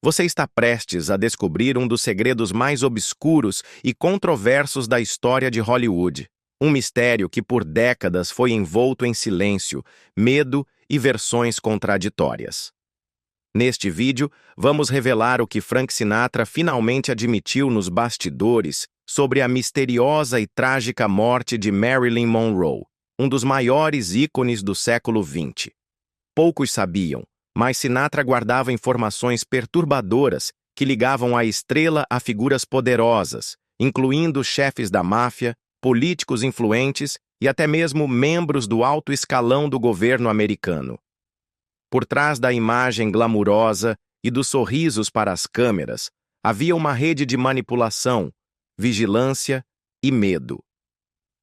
Você está prestes a descobrir um dos segredos mais obscuros e controversos da história de Hollywood. Um mistério que por décadas foi envolto em silêncio, medo e versões contraditórias. Neste vídeo, vamos revelar o que Frank Sinatra finalmente admitiu nos bastidores sobre a misteriosa e trágica morte de Marilyn Monroe, um dos maiores ícones do século XX. Poucos sabiam, mas Sinatra guardava informações perturbadoras que ligavam a estrela a figuras poderosas, incluindo chefes da máfia, políticos influentes e até mesmo membros do alto escalão do governo americano. Por trás da imagem glamurosa e dos sorrisos para as câmeras, havia uma rede de manipulação, vigilância e medo.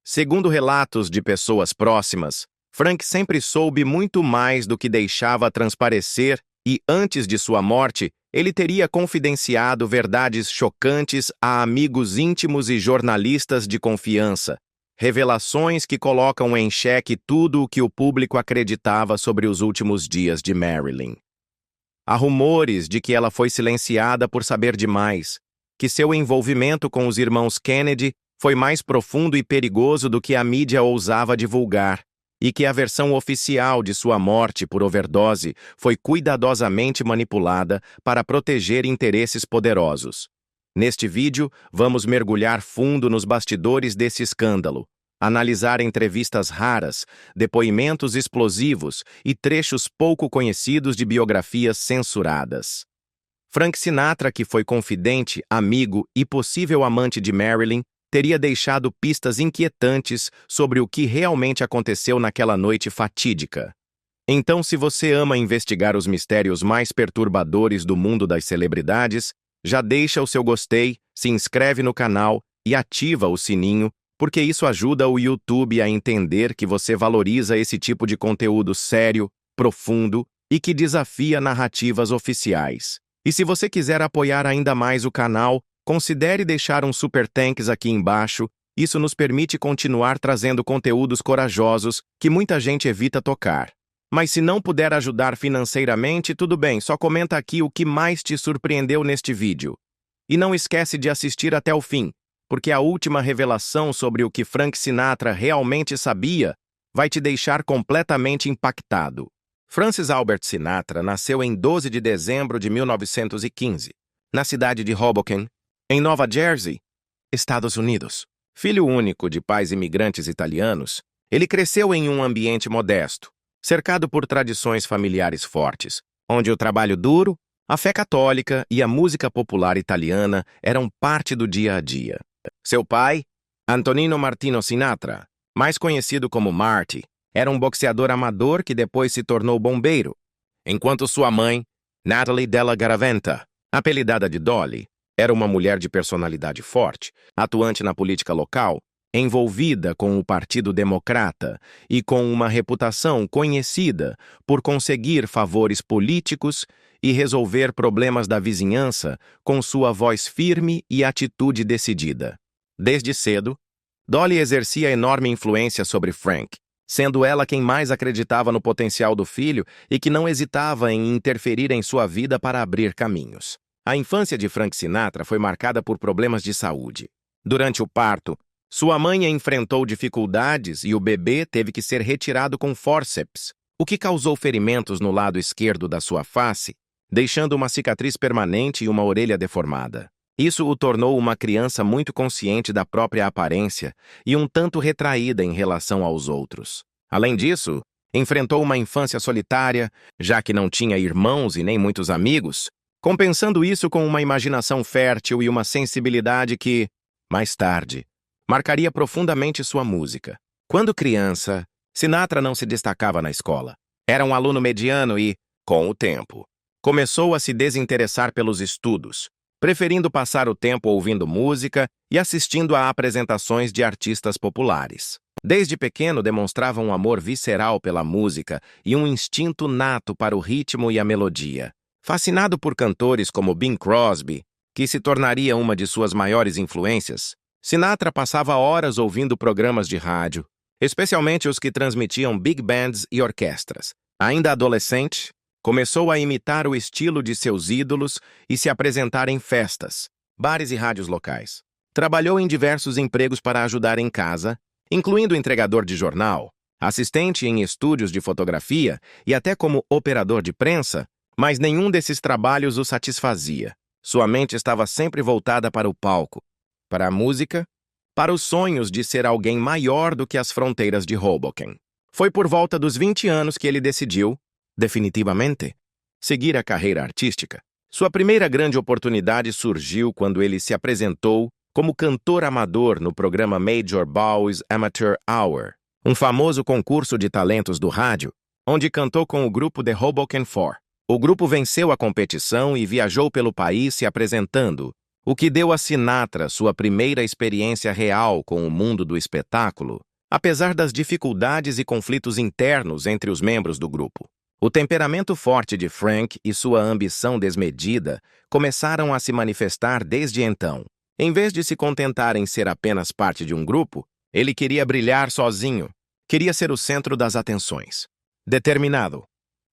Segundo relatos de pessoas próximas, Frank sempre soube muito mais do que deixava transparecer e, antes de sua morte, ele teria confidenciado verdades chocantes a amigos íntimos e jornalistas de confiança, revelações que colocam em xeque tudo o que o público acreditava sobre os últimos dias de Marilyn. Há rumores de que ela foi silenciada por saber demais, que seu envolvimento com os irmãos Kennedy foi mais profundo e perigoso do que a mídia ousava divulgar, e que a versão oficial de sua morte por overdose foi cuidadosamente manipulada para proteger interesses poderosos. Neste vídeo, vamos mergulhar fundo nos bastidores desse escândalo, analisar entrevistas raras, depoimentos explosivos e trechos pouco conhecidos de biografias censuradas. Frank Sinatra, que foi confidente, amigo e possível amante de Marilyn, teria deixado pistas inquietantes sobre o que realmente aconteceu naquela noite fatídica. Então, se você ama investigar os mistérios mais perturbadores do mundo das celebridades, já deixa o seu gostei, se inscreve no canal e ativa o sininho, porque isso ajuda o YouTube a entender que você valoriza esse tipo de conteúdo sério, profundo e que desafia narrativas oficiais. E se você quiser apoiar ainda mais o canal, considere deixar um super thanks aqui embaixo. Isso nos permite continuar trazendo conteúdos corajosos que muita gente evita tocar. Mas se não puder ajudar financeiramente, tudo bem, só comenta aqui o que mais te surpreendeu neste vídeo. E não esquece de assistir até o fim, porque a última revelação sobre o que Frank Sinatra realmente sabia vai te deixar completamente impactado. Francis Albert Sinatra nasceu em 12 de dezembro de 1915, na cidade de Hoboken, em Nova Jersey, Estados Unidos. Filho único de pais imigrantes italianos, ele cresceu em um ambiente modesto, cercado por tradições familiares fortes, onde o trabalho duro, a fé católica e a música popular italiana eram parte do dia a dia. Seu pai, Antonino Martino Sinatra, mais conhecido como Marty, era um boxeador amador que depois se tornou bombeiro, enquanto sua mãe, Natalie Della Garaventa, apelidada de Dolly, era uma mulher de personalidade forte, atuante na política local, envolvida com o Partido Democrata e com uma reputação conhecida por conseguir favores políticos e resolver problemas da vizinhança com sua voz firme e atitude decidida. Desde cedo, Dolly exercia enorme influência sobre Frank, sendo ela quem mais acreditava no potencial do filho e que não hesitava em interferir em sua vida para abrir caminhos. A infância de Frank Sinatra foi marcada por problemas de saúde. Durante o parto, sua mãe enfrentou dificuldades e o bebê teve que ser retirado com fórceps, o que causou ferimentos no lado esquerdo da sua face, deixando uma cicatriz permanente e uma orelha deformada. Isso o tornou uma criança muito consciente da própria aparência e um tanto retraída em relação aos outros. Além disso, enfrentou uma infância solitária, já que não tinha irmãos e nem muitos amigos, compensando isso com uma imaginação fértil e uma sensibilidade que, mais tarde, marcaria profundamente sua música. Quando criança, Sinatra não se destacava na escola. Era um aluno mediano e, com o tempo, começou a se desinteressar pelos estudos, preferindo passar o tempo ouvindo música e assistindo a apresentações de artistas populares. Desde pequeno demonstrava um amor visceral pela música e um instinto nato para o ritmo e a melodia. Fascinado por cantores como Bing Crosby, que se tornaria uma de suas maiores influências, Sinatra passava horas ouvindo programas de rádio, especialmente os que transmitiam big bands e orquestras. Ainda adolescente, Começou a imitar o estilo de seus ídolos e se apresentar em festas, bares e rádios locais. Trabalhou em diversos empregos para ajudar em casa, incluindo entregador de jornal, assistente em estúdios de fotografia e até como operador de prensa, mas nenhum desses trabalhos o satisfazia. Sua mente estava sempre voltada para o palco, para a música, para os sonhos de ser alguém maior do que as fronteiras de Hoboken. Foi por volta dos 20 anos que ele decidiu, definitivamente, seguir a carreira artística. Sua primeira grande oportunidade surgiu quando ele se apresentou como cantor amador no programa Major Bowes Amateur Hour, um famoso concurso de talentos do rádio, onde cantou com o grupo The Hoboken Four. O grupo venceu a competição e viajou pelo país se apresentando, o que deu a Sinatra sua primeira experiência real com o mundo do espetáculo, apesar das dificuldades e conflitos internos entre os membros do grupo. O temperamento forte de Frank e sua ambição desmedida começaram a se manifestar desde então. Em vez de se contentar em ser apenas parte de um grupo, ele queria brilhar sozinho, queria ser o centro das atenções. Determinado,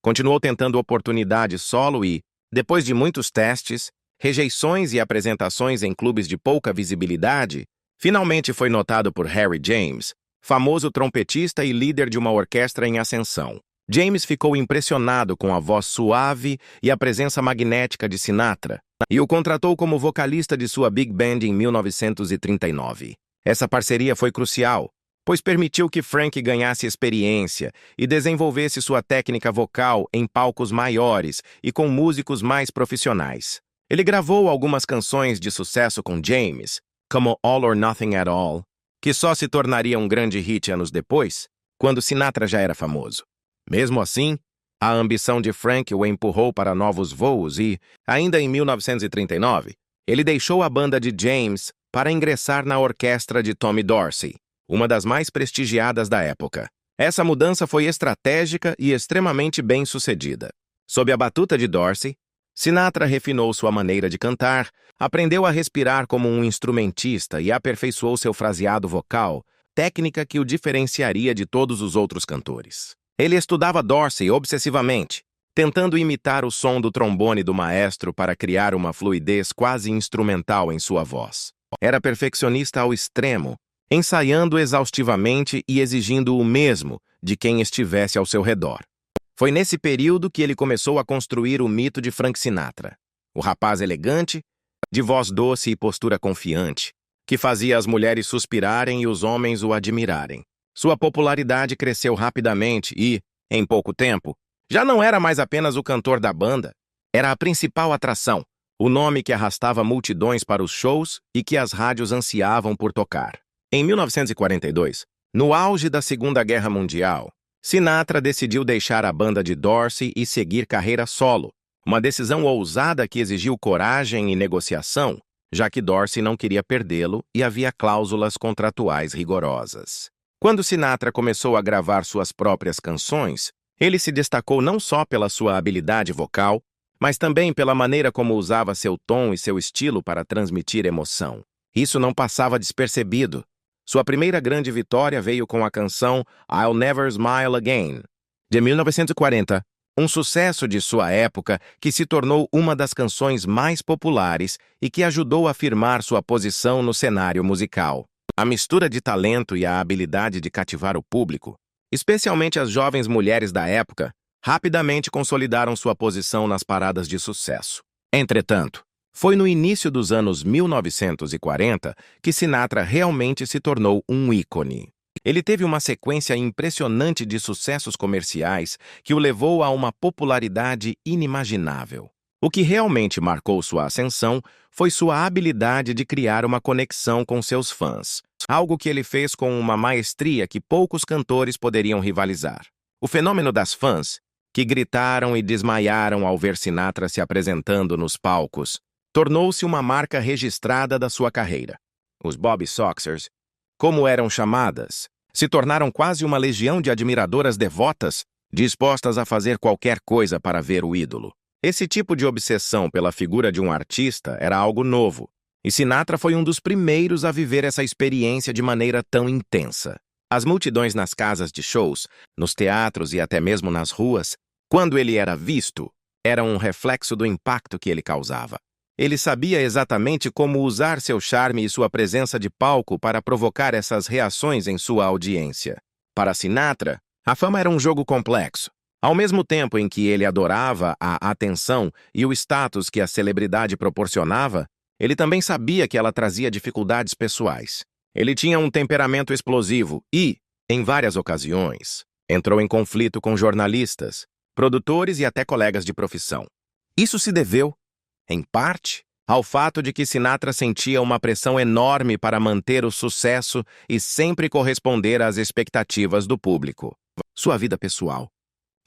continuou tentando oportunidades solo e, depois de muitos testes, rejeições e apresentações em clubes de pouca visibilidade, finalmente foi notado por Harry James, famoso trompetista e líder de uma orquestra em ascensão. James ficou impressionado com a voz suave e a presença magnética de Sinatra e o contratou como vocalista de sua Big Band em 1939. Essa parceria foi crucial, pois permitiu que Frank ganhasse experiência e desenvolvesse sua técnica vocal em palcos maiores e com músicos mais profissionais. Ele gravou algumas canções de sucesso com James, como All or Nothing at All, que só se tornaria um grande hit anos depois, quando Sinatra já era famoso. Mesmo assim, a ambição de Frank o empurrou para novos voos e, ainda em 1939, ele deixou a banda de James para ingressar na orquestra de Tommy Dorsey, uma das mais prestigiadas da época. Essa mudança foi estratégica e extremamente bem-sucedida. Sob a batuta de Dorsey, Sinatra refinou sua maneira de cantar, aprendeu a respirar como um instrumentista e aperfeiçoou seu fraseado vocal, técnica que o diferenciaria de todos os outros cantores. Ele estudava Dorsey obsessivamente, tentando imitar o som do trombone do maestro para criar uma fluidez quase instrumental em sua voz. Era perfeccionista ao extremo, ensaiando exaustivamente e exigindo o mesmo de quem estivesse ao seu redor. Foi nesse período que ele começou a construir o mito de Frank Sinatra, o rapaz elegante, de voz doce e postura confiante, que fazia as mulheres suspirarem e os homens o admirarem. Sua popularidade cresceu rapidamente e, em pouco tempo, já não era mais apenas o cantor da banda. Era a principal atração, o nome que arrastava multidões para os shows e que as rádios ansiavam por tocar. Em 1942, no auge da Segunda Guerra Mundial, Sinatra decidiu deixar a banda de Dorsey e seguir carreira solo, uma decisão ousada que exigiu coragem e negociação, já que Dorsey não queria perdê-lo e havia cláusulas contratuais rigorosas. Quando Sinatra começou a gravar suas próprias canções, ele se destacou não só pela sua habilidade vocal, mas também pela maneira como usava seu tom e seu estilo para transmitir emoção. Isso não passava despercebido. Sua primeira grande vitória veio com a canção I'll Never Smile Again, de 1940, um sucesso de sua época que se tornou uma das canções mais populares e que ajudou a firmar sua posição no cenário musical. A mistura de talento e a habilidade de cativar o público, especialmente as jovens mulheres da época, rapidamente consolidaram sua posição nas paradas de sucesso. Entretanto, foi no início dos anos 1940 que Sinatra realmente se tornou um ícone. Ele teve uma sequência impressionante de sucessos comerciais que o levou a uma popularidade inimaginável. O que realmente marcou sua ascensão foi sua habilidade de criar uma conexão com seus fãs, algo que ele fez com uma maestria que poucos cantores poderiam rivalizar. O fenômeno das fãs, que gritaram e desmaiaram ao ver Sinatra se apresentando nos palcos, tornou-se uma marca registrada da sua carreira. Os Bob Soxers, como eram chamadas, se tornaram quase uma legião de admiradoras devotas, dispostas a fazer qualquer coisa para ver o ídolo. Esse tipo de obsessão pela figura de um artista era algo novo, e Sinatra foi um dos primeiros a viver essa experiência de maneira tão intensa. As multidões nas casas de shows, nos teatros e até mesmo nas ruas Quando ele era visto, era um reflexo do impacto que ele causava. Ele sabia exatamente como usar seu charme e sua presença de palco para provocar essas reações em sua audiência. Para Sinatra, a fama era um jogo complexo. Ao mesmo tempo em que ele adorava a atenção e o status que a celebridade proporcionava, ele também sabia que ela trazia dificuldades pessoais. Ele tinha um temperamento explosivo e, em várias ocasiões, entrou em conflito com jornalistas, produtores e até colegas de profissão. Isso se deveu, em parte, ao fato de que Sinatra sentia uma pressão enorme para manter o sucesso e sempre corresponder às expectativas do público. Sua vida pessoal,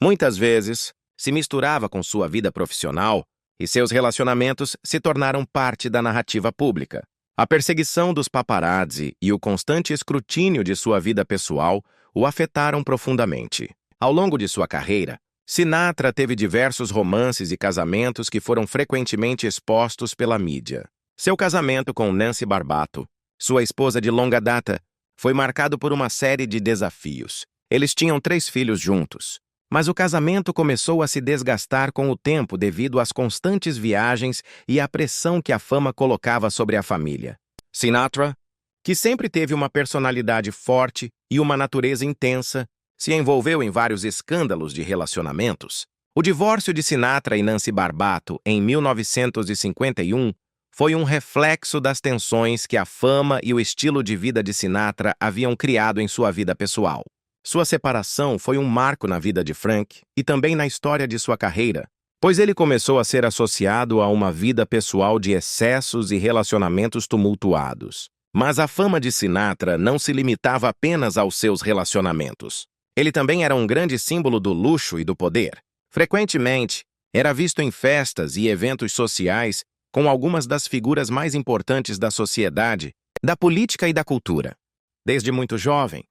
muitas vezes, se misturava com sua vida profissional e seus relacionamentos se tornaram parte da narrativa pública. A perseguição dos paparazzi e o constante escrutínio de sua vida pessoal o afetaram profundamente. Ao longo de sua carreira, Sinatra teve diversos romances e casamentos que foram frequentemente expostos pela mídia. Seu casamento com Nancy Barbato, sua esposa de longa data, foi marcado por uma série de desafios. Eles tinham 3 filhos juntos, mas o casamento começou a se desgastar com o tempo devido às constantes viagens e à pressão que a fama colocava sobre a família. Sinatra, que sempre teve uma personalidade forte e uma natureza intensa, se envolveu em vários escândalos de relacionamentos. O divórcio de Sinatra e Nancy Barbato, em 1951, foi um reflexo das tensões que a fama e o estilo de vida de Sinatra haviam criado em sua vida pessoal. Sua separação foi um marco na vida de Frank e também na história de sua carreira, pois ele começou a ser associado a uma vida pessoal de excessos e relacionamentos tumultuados. Mas a fama de Sinatra não se limitava apenas aos seus relacionamentos. Ele também era um grande símbolo do luxo e do poder. Frequentemente, era visto em festas e eventos sociais com algumas das figuras mais importantes da sociedade, da política e da cultura. Desde muito jovem,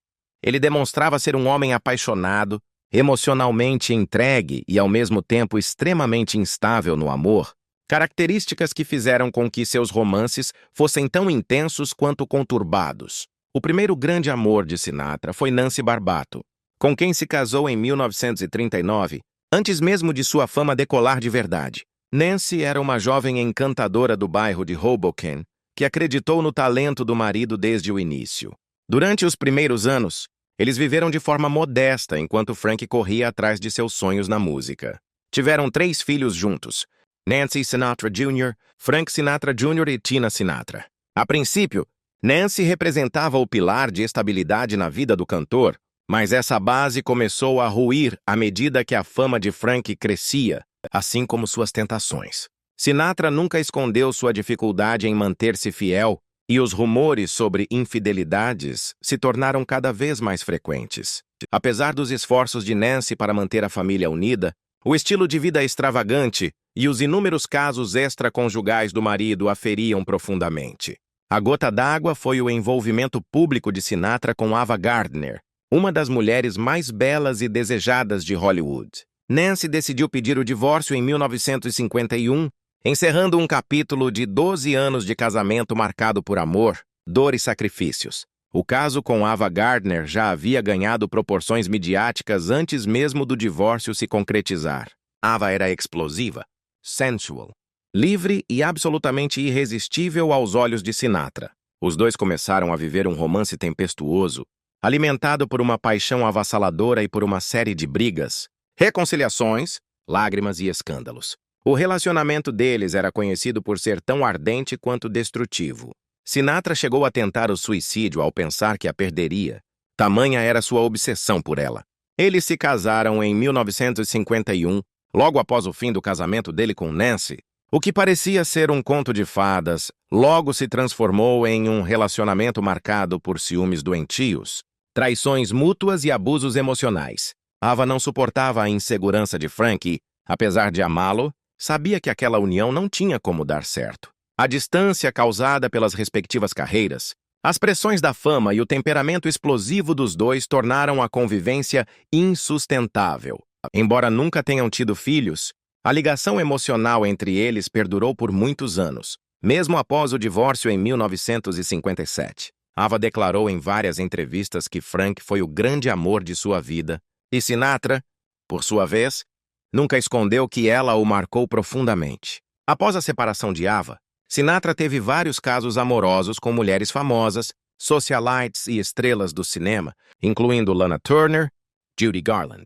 ele demonstrava ser um homem apaixonado, emocionalmente entregue e, ao mesmo tempo, extremamente instável no amor, características que fizeram com que seus romances fossem tão intensos quanto conturbados. O primeiro grande amor de Sinatra foi Nancy Barbato, com quem se casou em 1939, antes mesmo de sua fama decolar de verdade. Nancy era uma jovem encantadora do bairro de Hoboken, que acreditou no talento do marido desde o início. Durante os primeiros anos, eles viveram de forma modesta enquanto Frank corria atrás de seus sonhos na música. Tiveram 3 filhos juntos, Nancy Sinatra Jr., Frank Sinatra Jr. e Tina Sinatra. A princípio, Nancy representava o pilar de estabilidade na vida do cantor, mas essa base começou a ruir à medida que a fama de Frank crescia, assim como suas tentações. Sinatra nunca escondeu sua dificuldade em manter-se fiel, e os rumores sobre infidelidades se tornaram cada vez mais frequentes. Apesar dos esforços de Nancy para manter a família unida, o estilo de vida extravagante e os inúmeros casos extraconjugais do marido a feriam profundamente. A gota d'água foi o envolvimento público de Sinatra com Ava Gardner, uma das mulheres mais belas e desejadas de Hollywood. Nancy decidiu pedir o divórcio em 1951, encerrando um capítulo de 12 anos de casamento marcado por amor, dor e sacrifícios. O caso com Ava Gardner já havia ganhado proporções midiáticas antes mesmo do divórcio se concretizar. Ava era explosiva, sensual, livre e absolutamente irresistível aos olhos de Sinatra. Os dois começaram a viver um romance tempestuoso, alimentado por uma paixão avassaladora e por uma série de brigas, reconciliações, lágrimas e escândalos. O relacionamento deles era conhecido por ser tão ardente quanto destrutivo. Sinatra chegou a tentar o suicídio ao pensar que a perderia. Tamanha era sua obsessão por ela. Eles se casaram em 1951, logo após o fim do casamento dele com Nancy. O que parecia ser um conto de fadas, logo se transformou em um relacionamento marcado por ciúmes doentios, traições mútuas e abusos emocionais. Ava não suportava a insegurança de Frank e, apesar de amá-lo, sabia que aquela união não tinha como dar certo. A distância causada pelas respectivas carreiras, as pressões da fama e o temperamento explosivo dos dois tornaram a convivência insustentável. Embora nunca tenham tido filhos, a ligação emocional entre eles perdurou por muitos anos, mesmo após o divórcio em 1957. Ava declarou em várias entrevistas que Frank foi o grande amor de sua vida, e Sinatra, por sua vez, nunca escondeu que ela o marcou profundamente. Após a separação de Ava, Sinatra teve vários casos amorosos com mulheres famosas, socialites e estrelas do cinema, incluindo Lana Turner, Judy Garland,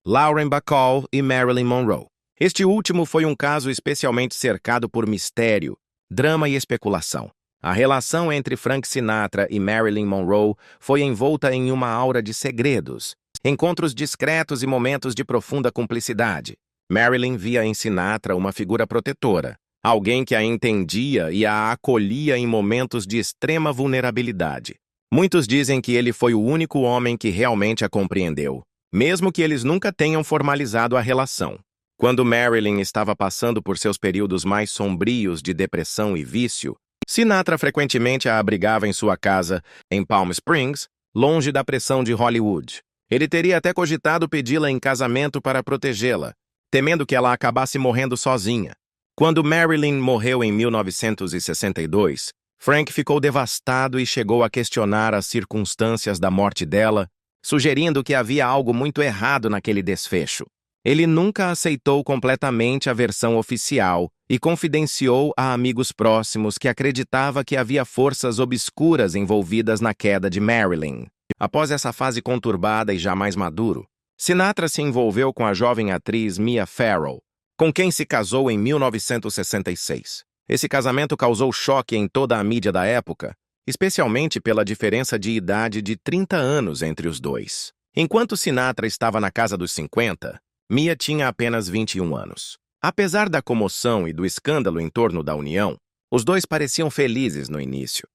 Lauren Bacall e Marilyn Monroe. Este último foi um caso especialmente cercado por mistério, drama e especulação. A relação entre Frank Sinatra e Marilyn Monroe foi envolta em uma aura de segredos, encontros discretos e momentos de profunda cumplicidade. Marilyn via em Sinatra uma figura protetora, alguém que a entendia e a acolhia em momentos de extrema vulnerabilidade. Muitos dizem que ele foi o único homem que realmente a compreendeu, mesmo que eles nunca tenham formalizado a relação. Quando Marilyn estava passando por seus períodos mais sombrios de depressão e vício, Sinatra frequentemente a abrigava em sua casa, em Palm Springs, longe da pressão de Hollywood. Ele teria até cogitado pedi-la em casamento para protegê-la, temendo que ela acabasse morrendo sozinha. Quando Marilyn morreu em 1962, Frank ficou devastado e chegou a questionar as circunstâncias da morte dela, sugerindo que havia algo muito errado naquele desfecho. Ele nunca aceitou completamente a versão oficial e confidenciou a amigos próximos que acreditava que havia forças obscuras envolvidas na queda de Marilyn. Após essa fase conturbada e já mais maduro, Sinatra se envolveu com a jovem atriz Mia Farrow, com quem se casou em 1966. Esse casamento causou choque em toda a mídia da época, especialmente pela diferença de idade de 30 anos entre os dois. Enquanto Sinatra estava na casa dos 50, Mia tinha apenas 21 anos. Apesar da comoção e do escândalo em torno da união, os dois pareciam felizes no início.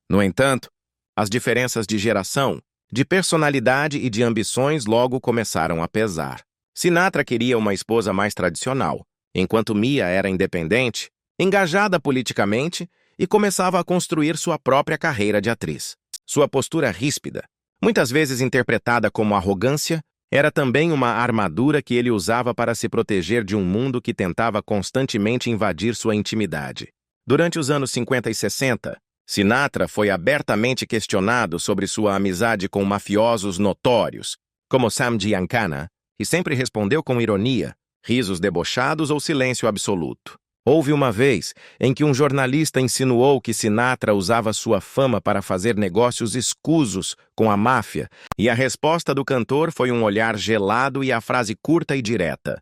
No entanto, as diferenças de geração, de personalidade e de ambições logo começaram a pesar. Sinatra queria uma esposa mais tradicional, enquanto Mia era independente, engajada politicamente e começava a construir sua própria carreira de atriz. Sua postura ríspida, muitas vezes interpretada como arrogância, era também uma armadura que ele usava para se proteger de um mundo que tentava constantemente invadir sua intimidade. Durante os anos 50 e 60, Sinatra foi abertamente questionado sobre sua amizade com mafiosos notórios, como Sam Giancana, e sempre respondeu com ironia, risos debochados ou silêncio absoluto. Houve uma vez em que um jornalista insinuou que Sinatra usava sua fama para fazer negócios escusos com a máfia, e a resposta do cantor foi um olhar gelado e a frase curta e direta: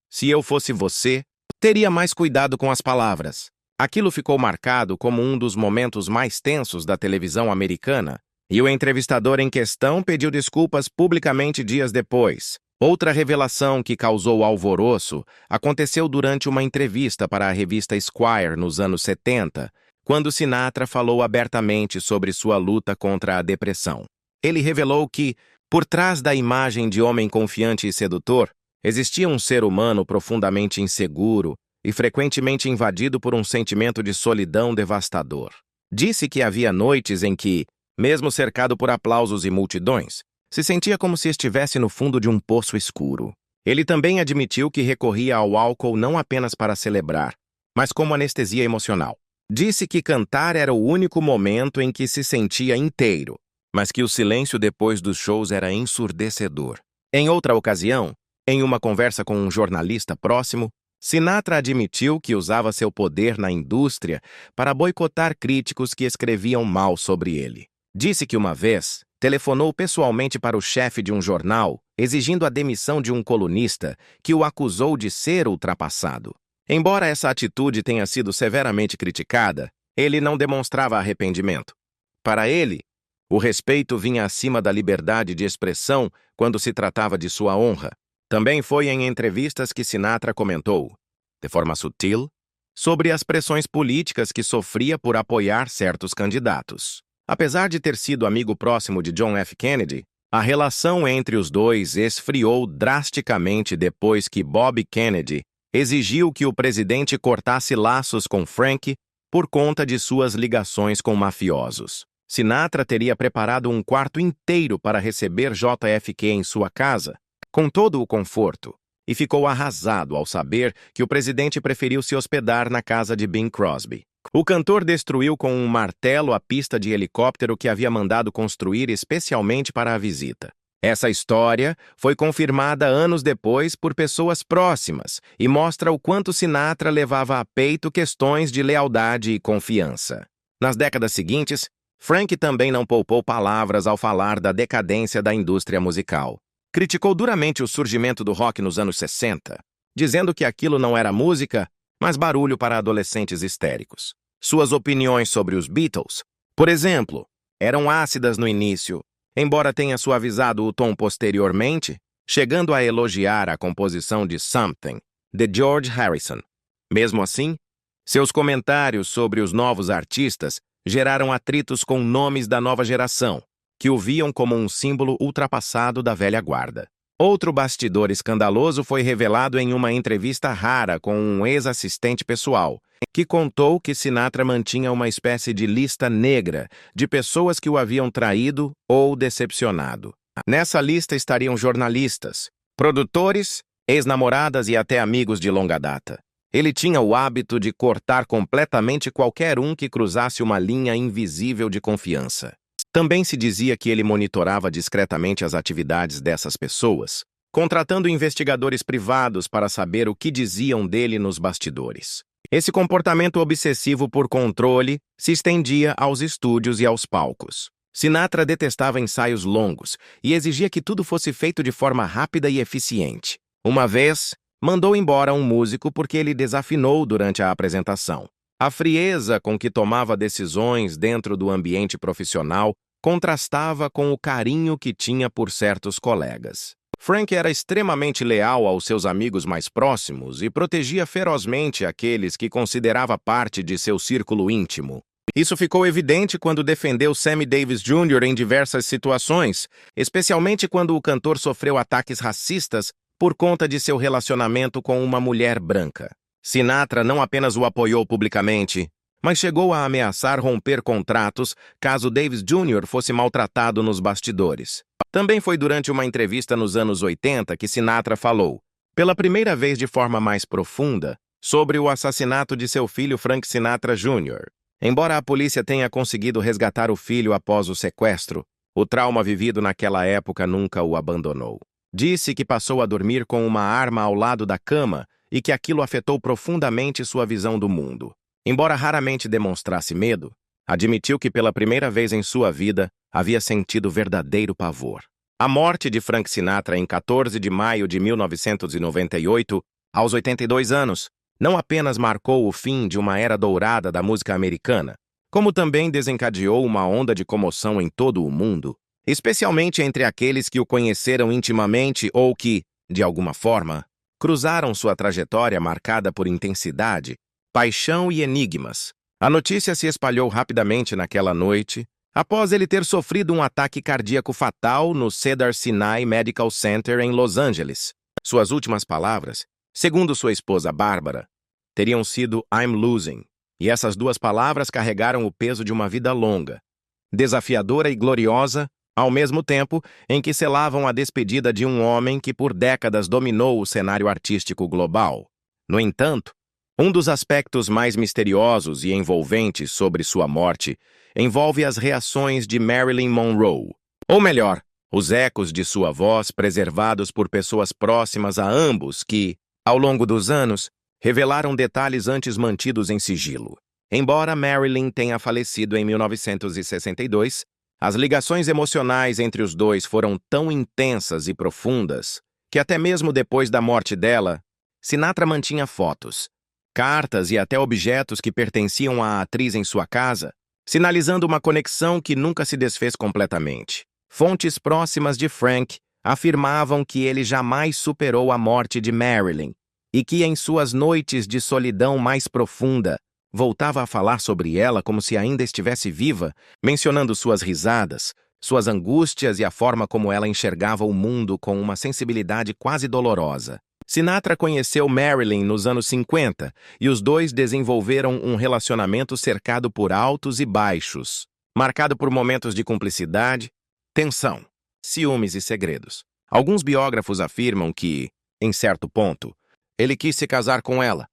"Se eu fosse você, teria mais cuidado com as palavras." Aquilo ficou marcado como um dos momentos mais tensos da televisão americana, e o entrevistador em questão pediu desculpas publicamente dias depois. Outra revelação que causou alvoroço aconteceu durante uma entrevista para a revista Esquire nos anos 70, quando Sinatra falou abertamente sobre sua luta contra a depressão. Ele revelou que, por trás da imagem de homem confiante e sedutor, existia um ser humano profundamente inseguro e frequentemente invadido por um sentimento de solidão devastador. Disse que havia noites em que, mesmo cercado por aplausos e multidões, se sentia como se estivesse no fundo de um poço escuro. Ele também admitiu que recorria ao álcool não apenas para celebrar, mas como anestesia emocional. Disse que cantar era o único momento em que se sentia inteiro, mas que o silêncio depois dos shows era ensurdecedor. Em outra ocasião, em uma conversa com um jornalista próximo, Sinatra admitiu que usava seu poder na indústria para boicotar críticos que escreviam mal sobre ele. Disse que uma vez telefonou pessoalmente para o chefe de um jornal, exigindo a demissão de um colunista que o acusou de ser ultrapassado. Embora essa atitude tenha sido severamente criticada, ele não demonstrava arrependimento. Para ele, o respeito vinha acima da liberdade de expressão quando se tratava de sua honra. Também foi em entrevistas que Sinatra comentou, de forma sutil, sobre as pressões políticas que sofria por apoiar certos candidatos. Apesar de ter sido amigo próximo de John F. Kennedy, a relação entre os dois esfriou drasticamente depois que Bob Kennedy exigiu que o presidente cortasse laços com Frank por conta de suas ligações com mafiosos. Sinatra teria preparado um quarto inteiro para receber JFK em sua casa, com todo o conforto, e ficou arrasado ao saber que o presidente preferiu se hospedar na casa de Bing Crosby. O cantor destruiu com um martelo a pista de helicóptero que havia mandado construir especialmente para a visita. Essa história foi confirmada anos depois por pessoas próximas e mostra o quanto Sinatra levava a peito questões de lealdade e confiança. Nas décadas seguintes, Frank também não poupou palavras ao falar da decadência da indústria musical. Criticou duramente o surgimento do rock nos anos 60, dizendo que aquilo não era música, mas barulho para adolescentes histéricos. Suas opiniões sobre os Beatles, por exemplo, eram ácidas no início, embora tenha suavizado o tom posteriormente, chegando a elogiar a composição de Something, de George Harrison. Mesmo assim, seus comentários sobre os novos artistas geraram atritos com nomes da nova geração, que o viam como um símbolo ultrapassado da velha guarda. Outro bastidor escandaloso foi revelado em uma entrevista rara com um ex-assistente pessoal, que contou que Sinatra mantinha uma espécie de lista negra de pessoas que o haviam traído ou decepcionado. Nessa lista estariam jornalistas, produtores, ex-namoradas e até amigos de longa data. Ele tinha o hábito de cortar completamente qualquer um que cruzasse uma linha invisível de confiança. Também se dizia que ele monitorava discretamente as atividades dessas pessoas, contratando investigadores privados para saber o que diziam dele nos bastidores. Esse comportamento obsessivo por controle se estendia aos estúdios e aos palcos. Sinatra detestava ensaios longos e exigia que tudo fosse feito de forma rápida e eficiente. Uma vez, mandou embora um músico porque ele desafinou durante a apresentação. A frieza com que tomava decisões dentro do ambiente profissional contrastava com o carinho que tinha por certos colegas. Frank era extremamente leal aos seus amigos mais próximos e protegia ferozmente aqueles que considerava parte de seu círculo íntimo. Isso ficou evidente quando defendeu Sammy Davis Jr. em diversas situações, especialmente quando o cantor sofreu ataques racistas por conta de seu relacionamento com uma mulher branca. Sinatra não apenas o apoiou publicamente, mas chegou a ameaçar romper contratos caso Davis Jr. fosse maltratado nos bastidores. Também foi durante uma entrevista nos anos 80 que Sinatra falou, pela primeira vez de forma mais profunda, sobre o assassinato de seu filho Frank Sinatra Jr. Embora a polícia tenha conseguido resgatar o filho após o sequestro, o trauma vivido naquela época nunca o abandonou. Disse que passou a dormir com uma arma ao lado da cama e que aquilo afetou profundamente sua visão do mundo. Embora raramente demonstrasse medo, admitiu que pela primeira vez em sua vida havia sentido verdadeiro pavor. A morte de Frank Sinatra em 14 de maio de 1998, aos 82 anos, não apenas marcou o fim de uma era dourada da música americana, como também desencadeou uma onda de comoção em todo o mundo, especialmente entre aqueles que o conheceram intimamente ou que, de alguma forma, cruzaram sua trajetória marcada por intensidade, paixão e enigmas. A notícia se espalhou rapidamente naquela noite, após ele ter sofrido um ataque cardíaco fatal no Cedars-Sinai Medical Center em Los Angeles. Suas últimas palavras, segundo sua esposa Bárbara, teriam sido "I'm losing", e essas duas palavras carregaram o peso de uma vida longa, desafiadora e gloriosa, ao mesmo tempo em que selavam a despedida de um homem que por décadas dominou o cenário artístico global. No entanto, um dos aspectos mais misteriosos e envolventes sobre sua morte envolve as reações de Marilyn Monroe, ou melhor, os ecos de sua voz preservados por pessoas próximas a ambos que, ao longo dos anos, revelaram detalhes antes mantidos em sigilo. Embora Marilyn tenha falecido em 1962, as ligações emocionais entre os dois foram tão intensas e profundas que até mesmo depois da morte dela, Sinatra mantinha fotos, cartas e até objetos que pertenciam à atriz em sua casa, sinalizando uma conexão que nunca se desfez completamente. Fontes próximas de Frank afirmavam que ele jamais superou a morte de Marilyn e que em suas noites de solidão mais profunda voltava a falar sobre ela como se ainda estivesse viva, mencionando suas risadas, suas angústias e a forma como ela enxergava o mundo com uma sensibilidade quase dolorosa. Sinatra conheceu Marilyn nos anos 50 e os dois desenvolveram um relacionamento cercado por altos e baixos, marcado por momentos de cumplicidade, tensão, ciúmes e segredos. Alguns biógrafos afirmam que, em certo ponto, ele quis se casar com ela,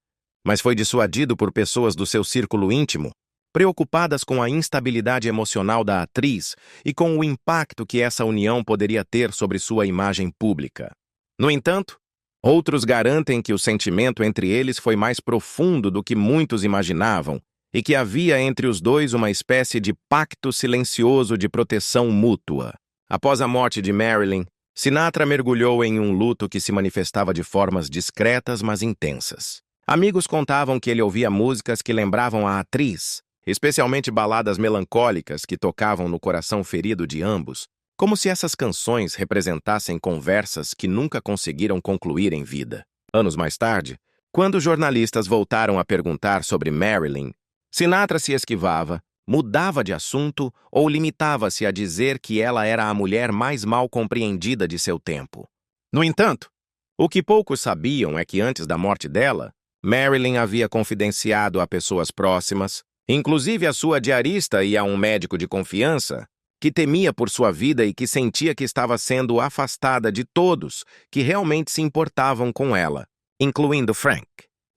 mas foi dissuadido por pessoas do seu círculo íntimo, preocupadas com a instabilidade emocional da atriz e com o impacto que essa união poderia ter sobre sua imagem pública. No entanto, outros garantem que o sentimento entre eles foi mais profundo do que muitos imaginavam e que havia entre os dois uma espécie de pacto silencioso de proteção mútua. Após a morte de Marilyn, Sinatra mergulhou em um luto que se manifestava de formas discretas, mas intensas. Amigos contavam que ele ouvia músicas que lembravam a atriz, especialmente baladas melancólicas que tocavam no coração ferido de ambos, como se essas canções representassem conversas que nunca conseguiram concluir em vida. Anos mais tarde, quando jornalistas voltaram a perguntar sobre Marilyn, Sinatra se esquivava, mudava de assunto ou limitava-se a dizer que ela era a mulher mais mal compreendida de seu tempo. No entanto, o que poucos sabiam é que antes da morte dela, Marilyn havia confidenciado a pessoas próximas, inclusive a sua diarista e a um médico de confiança, que temia por sua vida e que sentia que estava sendo afastada de todos que realmente se importavam com ela, incluindo Frank.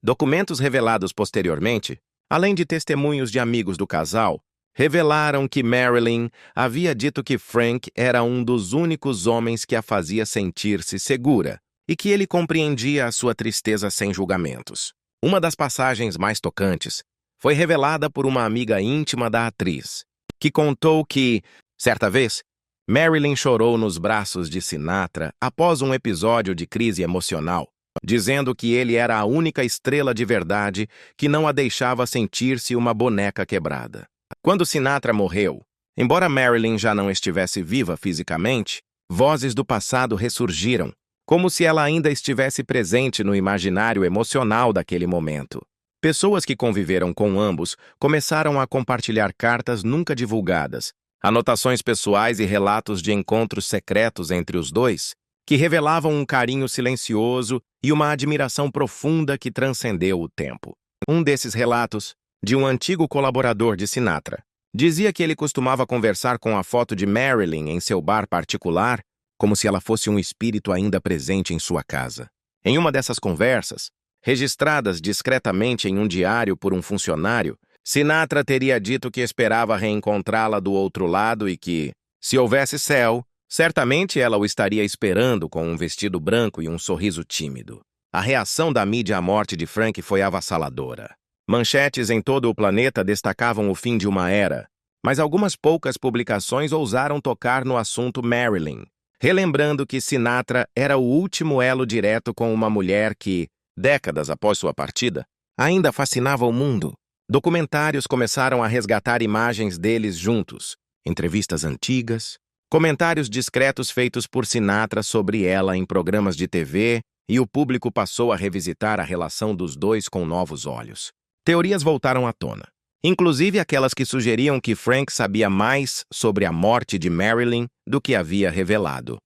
Documentos revelados posteriormente, além de testemunhos de amigos do casal, revelaram que Marilyn havia dito que Frank era um dos únicos homens que a fazia sentir-se segura e que ele compreendia a sua tristeza sem julgamentos. Uma das passagens mais tocantes foi revelada por uma amiga íntima da atriz, que contou que, certa vez, Marilyn chorou nos braços de Sinatra após um episódio de crise emocional, dizendo que ele era a única estrela de verdade que não a deixava sentir-se uma boneca quebrada. Quando Sinatra morreu, embora Marilyn já não estivesse viva fisicamente, vozes do passado ressurgiram, como se ela ainda estivesse presente no imaginário emocional daquele momento. Pessoas que conviveram com ambos começaram a compartilhar cartas nunca divulgadas, anotações pessoais e relatos de encontros secretos entre os dois, que revelavam um carinho silencioso e uma admiração profunda que transcendeu o tempo. Um desses relatos, de um antigo colaborador de Sinatra, dizia que ele costumava conversar com a foto de Marilyn em seu bar particular, como se ela fosse um espírito ainda presente em sua casa. Em uma dessas conversas, registradas discretamente em um diário por um funcionário, Sinatra teria dito que esperava reencontrá-la do outro lado e que, se houvesse céu, certamente ela o estaria esperando com um vestido branco e um sorriso tímido. A reação da mídia à morte de Frank foi avassaladora. Manchetes em todo o planeta destacavam o fim de uma era, mas algumas poucas publicações ousaram tocar no assunto Marilyn, relembrando que Sinatra era o último elo direto com uma mulher que, décadas após sua partida, ainda fascinava o mundo. Documentários começaram a resgatar imagens deles juntos, entrevistas antigas, comentários discretos feitos por Sinatra sobre ela em programas de TV, e o público passou a revisitar a relação dos dois com novos olhos. Teorias voltaram à tona, inclusive aquelas que sugeriam que Frank sabia mais sobre a morte de Marilyn do que havia revelado.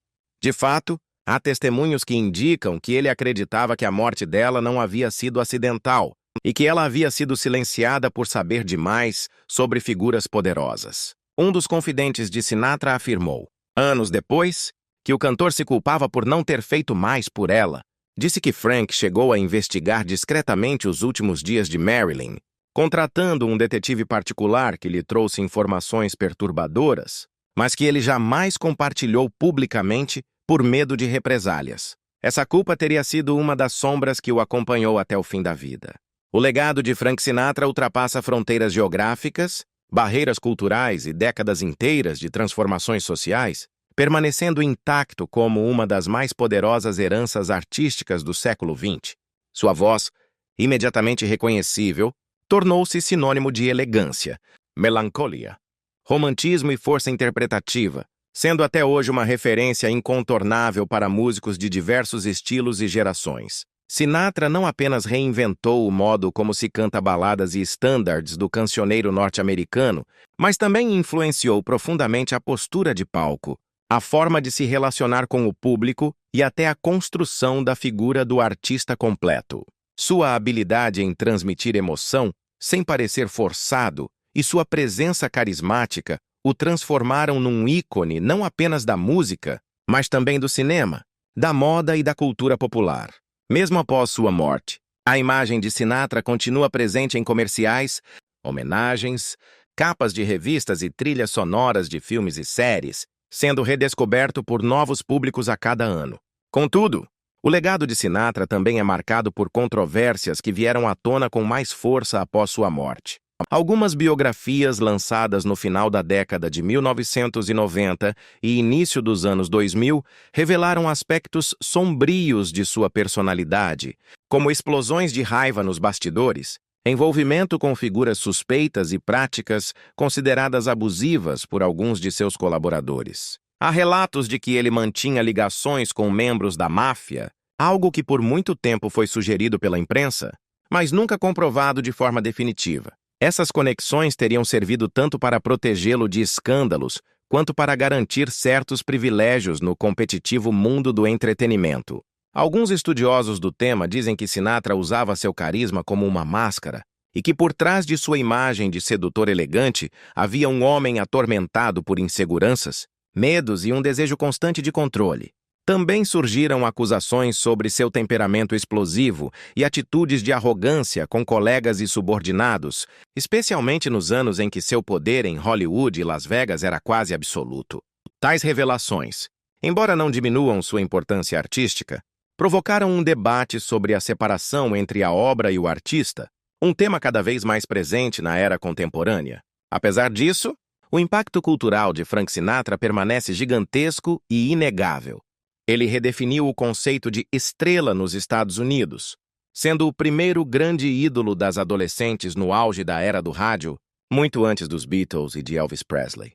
De fato, há testemunhos que indicam que ele acreditava que a morte dela não havia sido acidental e que ela havia sido silenciada por saber demais sobre figuras poderosas. Um dos confidentes de Sinatra afirmou, anos depois, que o cantor se culpava por não ter feito mais por ela. Disse que Frank chegou a investigar discretamente os últimos dias de Marilyn, contratando um detetive particular que lhe trouxe informações perturbadoras, mas que ele jamais compartilhou publicamente por medo de represálias. Essa culpa teria sido uma das sombras que o acompanhou até o fim da vida. O legado de Frank Sinatra ultrapassa fronteiras geográficas, barreiras culturais e décadas inteiras de transformações sociais, permanecendo intacto como uma das mais poderosas heranças artísticas do século XX. Sua voz, imediatamente reconhecível, tornou-se sinônimo de elegância, melancolia, romantismo e força interpretativa, sendo até hoje uma referência incontornável para músicos de diversos estilos e gerações. Sinatra não apenas reinventou o modo como se canta baladas e standards do cancioneiro norte-americano, mas também influenciou profundamente a postura de palco, a forma de se relacionar com o público e até a construção da figura do artista completo. Sua habilidade em transmitir emoção, sem parecer forçado, e sua presença carismática o transformaram num ícone não apenas da música, mas também do cinema, da moda e da cultura popular. Mesmo após sua morte, a imagem de Sinatra continua presente em comerciais, homenagens, capas de revistas e trilhas sonoras de filmes e séries, sendo redescoberto por novos públicos a cada ano. Contudo, o legado de Sinatra também é marcado por controvérsias que vieram à tona com mais força após sua morte. Algumas biografias lançadas no final da década de 1990 e início dos anos 2000 revelaram aspectos sombrios de sua personalidade, como explosões de raiva nos bastidores, envolvimento com figuras suspeitas e práticas consideradas abusivas por alguns de seus colaboradores. Há relatos de que ele mantinha ligações com membros da máfia, algo que por muito tempo foi sugerido pela imprensa, mas nunca comprovado de forma definitiva. Essas conexões teriam servido tanto para protegê-lo de escândalos, quanto para garantir certos privilégios no competitivo mundo do entretenimento. Alguns estudiosos do tema dizem que Sinatra usava seu carisma como uma máscara e que por trás de sua imagem de sedutor elegante havia um homem atormentado por inseguranças, medos e um desejo constante de controle. Também surgiram acusações sobre seu temperamento explosivo e atitudes de arrogância com colegas e subordinados, especialmente nos anos em que seu poder em Hollywood e Las Vegas era quase absoluto. Tais revelações, embora não diminuam sua importância artística, provocaram um debate sobre a separação entre a obra e o artista, um tema cada vez mais presente na era contemporânea. Apesar disso, o impacto cultural de Frank Sinatra permanece gigantesco e inegável. Ele redefiniu o conceito de estrela nos Estados Unidos, sendo o primeiro grande ídolo das adolescentes no auge da era do rádio, muito antes dos Beatles e de Elvis Presley.